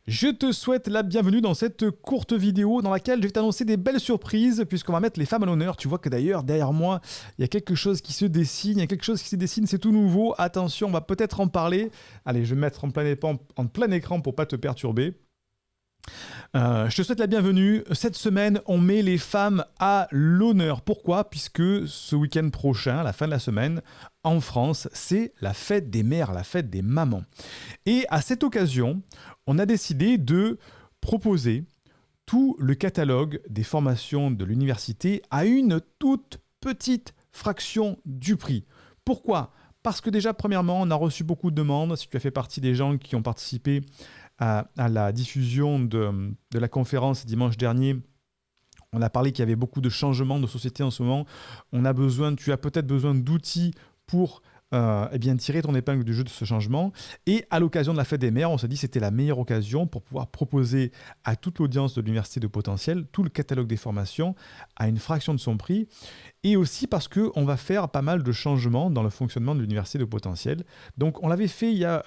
Je te souhaite la bienvenue dans cette courte vidéo dans laquelle je vais t'annoncer des belles surprises puisqu'on va mettre les femmes à l'honneur. Tu vois que d'ailleurs derrière moi, il y a quelque chose qui se dessine, c'est tout nouveau. Attention, on va peut-être en parler. Allez, je vais me mettre en plein écran pour pas te perturber. Je te souhaite la bienvenue. Cette semaine, on met les femmes à l'honneur. Pourquoi ? Puisque ce week-end prochain, à la fin de la semaine, en France, c'est la fête des mères, la fête des mamans. Et à cette occasion, on a décidé de proposer tout le catalogue des formations de l'université à une toute petite fraction du prix. Pourquoi ? Parce que déjà, premièrement, on a reçu beaucoup de demandes. Si tu as fait partie des gens qui ont participé à la diffusion de la conférence dimanche dernier, on a parlé qu'il y avait beaucoup de changements de société en ce moment. Tu as peut-être besoin d'outils pour tirer ton épingle du jeu de ce changement. Et à l'occasion de la fête des mères, on s'est dit que c'était la meilleure occasion pour pouvoir proposer à toute l'audience de l'Université de Potentiel tout le catalogue des formations à une fraction de son prix. Et aussi parce qu'on va faire pas mal de changements dans le fonctionnement de l'Université de Potentiel. Donc on l'avait fait il y a,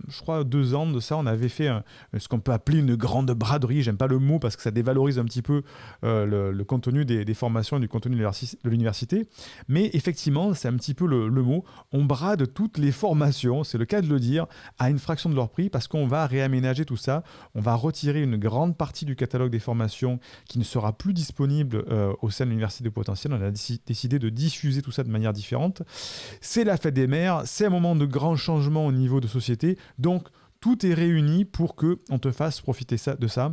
je crois, 2 ans de ça. On avait fait ce qu'on peut appeler une grande braderie. J'aime pas le mot parce que ça dévalorise un petit peu le contenu des formations et du contenu de l'université. Mais effectivement, c'est un petit peu le mot. On brade toutes les formations, c'est le cas de le dire, à une fraction de leur prix parce qu'on va réaménager tout ça. On va retirer une grande partie du catalogue des formations qui ne sera plus disponible au sein de l'Université de Potentiel. On a décidé de diffuser tout ça de manière différente. C'est la fête des mères, c'est un moment de grand changement au niveau de société, donc tout est réuni pour qu'on te fasse profiter de ça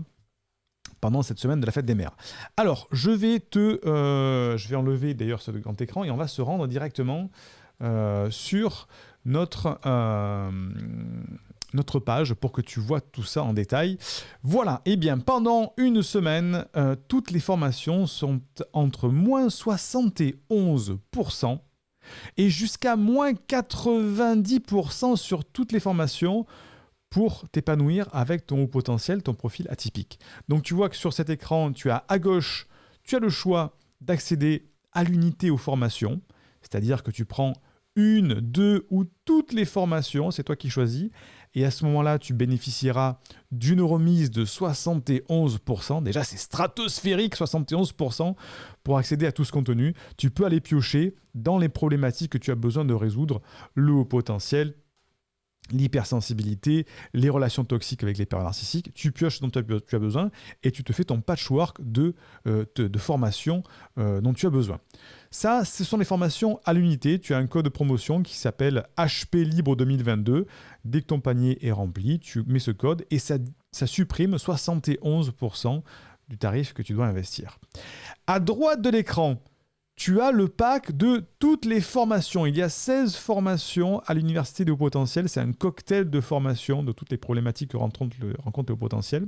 pendant cette semaine de la fête des mères. Alors, je vais enlever d'ailleurs ce grand écran et on va se rendre directement sur notre page pour que tu vois tout ça en détail. Voilà, et bien pendant une semaine, toutes les formations sont entre moins 71% et jusqu'à moins 90% sur toutes les formations pour t'épanouir avec ton haut potentiel, ton profil atypique. Donc tu vois que sur cet écran, tu as à gauche, tu as le choix d'accéder à l'unité aux formations, c'est-à-dire que tu prends une, deux ou toutes les formations, c'est toi qui choisis. Et à ce moment-là, tu bénéficieras d'une remise de 71%. Déjà, c'est stratosphérique, 71% pour accéder à tout ce contenu. Tu peux aller piocher dans les problématiques que tu as besoin de résoudre, le haut potentiel, l'hypersensibilité, les relations toxiques avec les peurs narcissiques. Tu pioches ce dont tu as besoin et tu te fais ton patchwork de formations dont tu as besoin. Ça, ce sont les formations à l'unité. Tu as un code de promotion qui s'appelle HP Libre 2022. Dès que ton panier est rempli, tu mets ce code et ça supprime 71% du tarif que tu dois investir. À droite de l'écran, tu as le pack de toutes les formations. Il y a 16 formations à l'Université de Haut Potentiel. C'est un cocktail de formations de toutes les problématiques que rencontre le Haut Potentiel,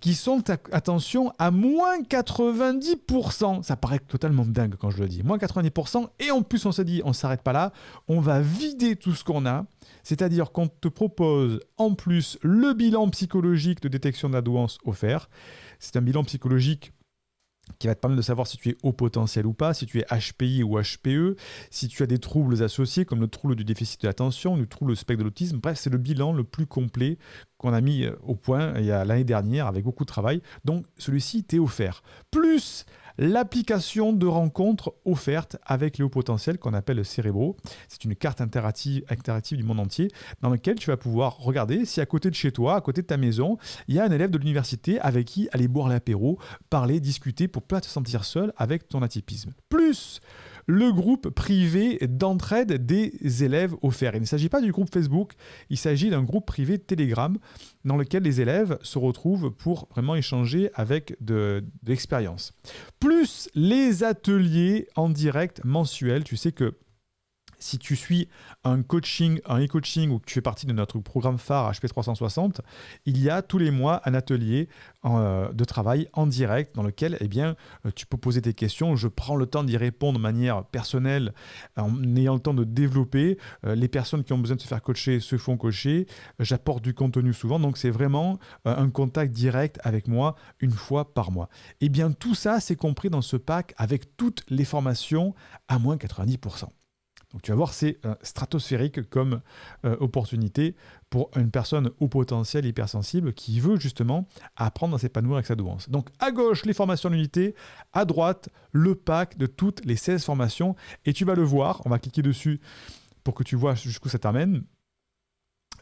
qui sont, attention, à moins 90%. Ça paraît totalement dingue quand je le dis. Moins 90%. Et en plus, on s'est dit, on ne s'arrête pas là. On va vider tout ce qu'on a. C'est-à-dire qu'on te propose en plus le bilan psychologique de détection de la douance offert. C'est un bilan psychologique qui va te permettre de savoir si tu es haut potentiel ou pas, si tu es HPI ou HPE, si tu as des troubles associés comme le trouble du déficit de l'attention, le trouble du spectre de l'autisme. Bref, c'est le bilan le plus complet qu'on a mis au point l'année dernière avec beaucoup de travail. Donc, celui-ci t'est offert. Plus l'application de rencontres offerte avec les hauts potentiels qu'on appelle le Cérébro. C'est une carte interactive du monde entier dans laquelle tu vas pouvoir regarder si à côté de chez toi, à côté de ta maison, il y a un élève de l'université avec qui aller boire l'apéro, parler, discuter pour ne pas te sentir seul avec ton atypisme. Plus le groupe privé d'entraide des élèves offert. Il ne s'agit pas du groupe Facebook, il s'agit d'un groupe privé Telegram dans lequel les élèves se retrouvent pour vraiment échanger avec de l'expérience. Plus les ateliers en direct mensuels. Tu sais que si tu suis un e-coaching ou que tu fais partie de notre programme phare HP 360, il y a tous les mois un atelier de travail en direct dans lequel tu peux poser tes questions. Je prends le temps d'y répondre de manière personnelle en ayant le temps de développer. Les personnes qui ont besoin de se faire coacher se font coacher. J'apporte du contenu souvent. Donc, c'est vraiment un contact direct avec moi une fois par mois. Et bien, tout ça, c'est compris dans ce pack avec toutes les formations à moins 90%. Donc tu vas voir, c'est stratosphérique comme opportunité pour une personne au potentiel hypersensible qui veut justement apprendre à s'épanouir avec sa douance. Donc à gauche, les formations d'unité, à droite, le pack de toutes les 16 formations. Et tu vas le voir, on va cliquer dessus pour que tu vois jusqu'où ça t'amène.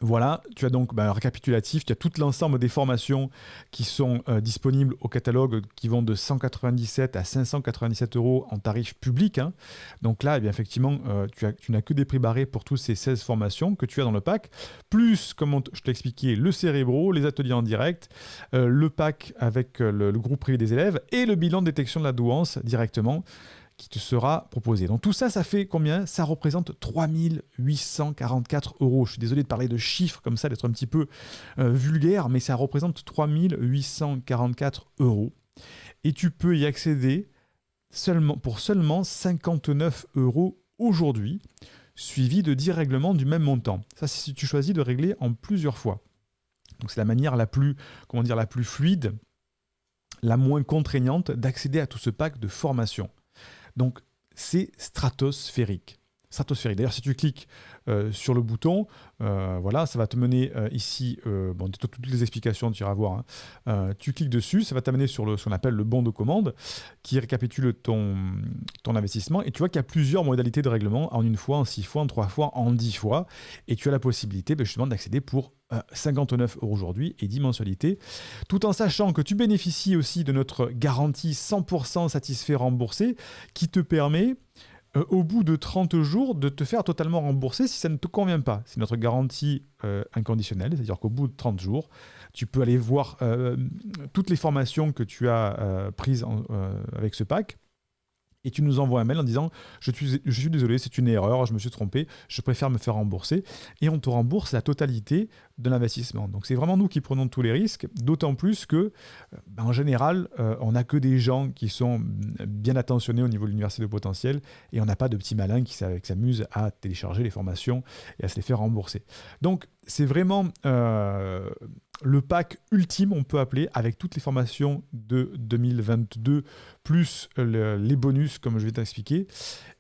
Voilà, tu as donc un récapitulatif, tu as tout l'ensemble des formations qui sont disponibles au catalogue qui vont de 197 à 597 € en tarif public. Hein. Donc là, eh bien, effectivement, tu n'as que des prix barrés pour toutes ces 16 formations que tu as dans le pack, plus, comme je t'ai expliqué, le cérébro, les ateliers en direct, le pack avec le groupe privé des élèves et le bilan de détection de la douance directement qui te sera proposé. Donc tout ça, ça fait combien? Ça représente 3 844 €. Je suis désolé de parler de chiffres comme ça, d'être un petit peu vulgaire, mais ça représente 3 844 €. Et tu peux y accéder pour seulement 59 € aujourd'hui, suivi de 10 règlements du même montant. Ça, c'est si tu choisis de régler en plusieurs fois. Donc c'est la manière la plus fluide, la moins contraignante d'accéder à tout ce pack de formation. Donc, c'est stratosphérique. D'ailleurs, si tu cliques sur le bouton, voilà, ça va te mener ici, toutes les explications, tu iras voir. Hein. Tu cliques dessus, ça va t'amener sur ce qu'on appelle le bon de commande, qui récapitule ton investissement. Et tu vois qu'il y a plusieurs modalités de règlement, en 1 fois, en 6 fois, en 3 fois, en 10 fois. Et tu as la possibilité justement d'accéder pour 59 € aujourd'hui et 10 mensualités, tout en sachant que tu bénéficies aussi de notre garantie 100% satisfait remboursé, qui te permet au bout de 30 jours, de te faire totalement rembourser si ça ne te convient pas. C'est notre garantie inconditionnelle, c'est-à-dire qu'au bout de 30 jours, tu peux aller voir toutes les formations que tu as prises avec ce pack. Et tu nous envoies un mail en disant je suis désolé, c'est une erreur, je me suis trompé, je préfère me faire rembourser. Et on te rembourse la totalité de l'investissement. Donc c'est vraiment nous qui prenons tous les risques, d'autant plus que, en général, on n'a que des gens qui sont bien attentionnés au niveau de l'université de potentiel et on n'a pas de petits malins qui s'amusent à télécharger les formations et à se les faire rembourser. Donc c'est vraiment le pack ultime, on peut appeler, avec toutes les formations de 2022, plus les bonus, comme je vais t'expliquer.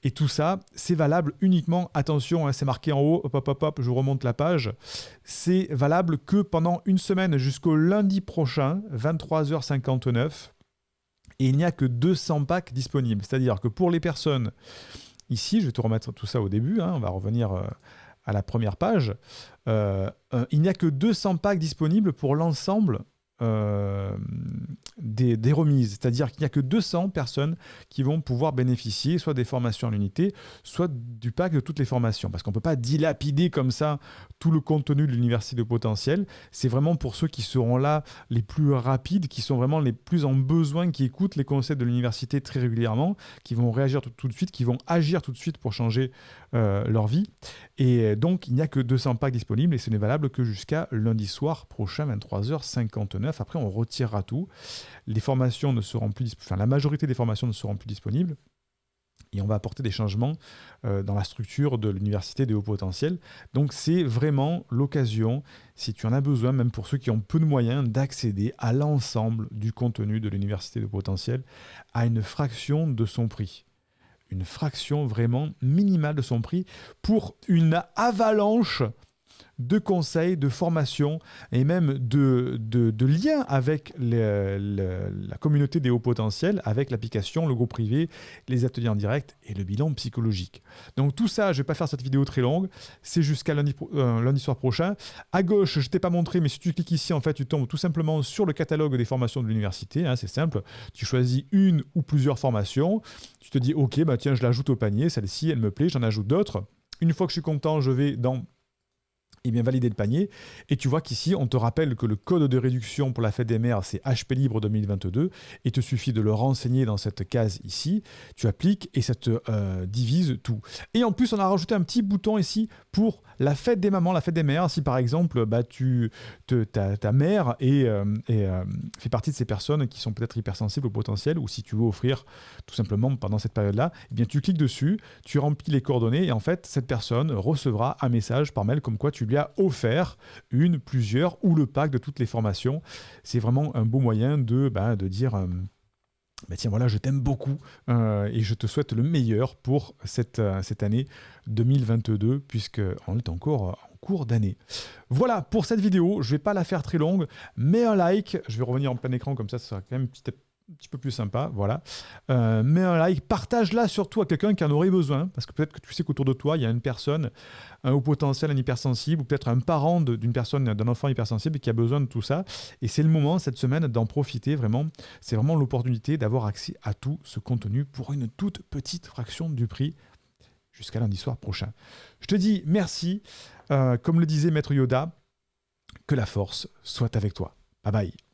Et tout ça, c'est valable uniquement, attention, hein, c'est marqué en haut, hop, je remonte la page, c'est valable que pendant 1 semaine, jusqu'au lundi prochain, 23h59, et il n'y a que 200 packs disponibles. C'est-à-dire que pour les personnes, ici, je vais te remettre tout ça au début, hein, on va revenir à la première page, il n'y a que 200 packs disponibles pour l'ensemble des remises. C'est-à-dire qu'il n'y a que 200 personnes qui vont pouvoir bénéficier soit des formations en unité, soit du pack de toutes les formations. Parce qu'on ne peut pas dilapider comme ça tout le contenu de l'université de potentiel. C'est vraiment pour ceux qui seront là les plus rapides, qui sont vraiment les plus en besoin, qui écoutent les conseils de l'université très régulièrement, qui vont réagir tout de suite, qui vont agir tout de suite pour changer leur vie. Et donc, il n'y a que 200 packs disponibles et ce n'est valable que jusqu'à lundi soir prochain, 23h59. Après, on retirera tout. Les formations ne seront plus la majorité des formations ne seront plus disponibles. Et on va apporter des changements dans la structure de l'université des hauts potentiels. Donc, c'est vraiment l'occasion, si tu en as besoin, même pour ceux qui ont peu de moyens, d'accéder à l'ensemble du contenu de l'université de potentiel à une fraction de son prix. Une fraction vraiment minimale de son prix pour une avalanche de conseils, de formations et même de liens avec la communauté des hauts potentiels, avec l'application, le groupe privé, les ateliers en direct et le bilan psychologique. Donc tout ça, je ne vais pas faire cette vidéo très longue, c'est jusqu'à lundi soir prochain. À gauche, je ne t'ai pas montré, mais si tu cliques ici, en fait, tu tombes tout simplement sur le catalogue des formations de l'université, hein, c'est simple, tu choisis une ou plusieurs formations, tu te dis, ok, bah tiens, je l'ajoute au panier, celle-ci, elle me plaît, j'en ajoute d'autres. Une fois que je suis content, je vais dans valider le panier. Et tu vois qu'ici, on te rappelle que le code de réduction pour la fête des mères, c'est HP Libre 2022. Il te suffit de le renseigner dans cette case ici. Tu appliques et ça te divise tout. Et en plus, on a rajouté un petit bouton ici pour la fête des mamans, la fête des mères. Si par exemple, ta mère fait partie de ces personnes qui sont peut-être hypersensibles au potentiel, ou si tu veux offrir tout simplement pendant cette période-là, eh bien, tu cliques dessus, tu remplis les coordonnées et en fait, cette personne recevra un message par mail comme quoi tu lui as offert une, plusieurs ou le pack de toutes les formations. C'est vraiment un beau moyen de dire Mais tiens, voilà, je t'aime beaucoup et je te souhaite le meilleur pour cette année 2022, puisqu'on est encore en cours d'année. Voilà pour cette vidéo, je ne vais pas la faire très longue, mets un like, je vais revenir en plein écran, comme ça sera quand même un petit peu plus sympa, voilà. Mets un like, partage-la surtout à quelqu'un qui en aurait besoin, parce que peut-être que tu sais qu'autour de toi, il y a une personne, au potentiel un hypersensible, ou peut-être un parent d'une personne, d'un enfant hypersensible qui a besoin de tout ça. Et c'est le moment, cette semaine, d'en profiter vraiment. C'est vraiment l'opportunité d'avoir accès à tout ce contenu pour une toute petite fraction du prix jusqu'à lundi soir prochain. Je te dis merci. Comme le disait Maître Yoda, que la force soit avec toi. Bye bye.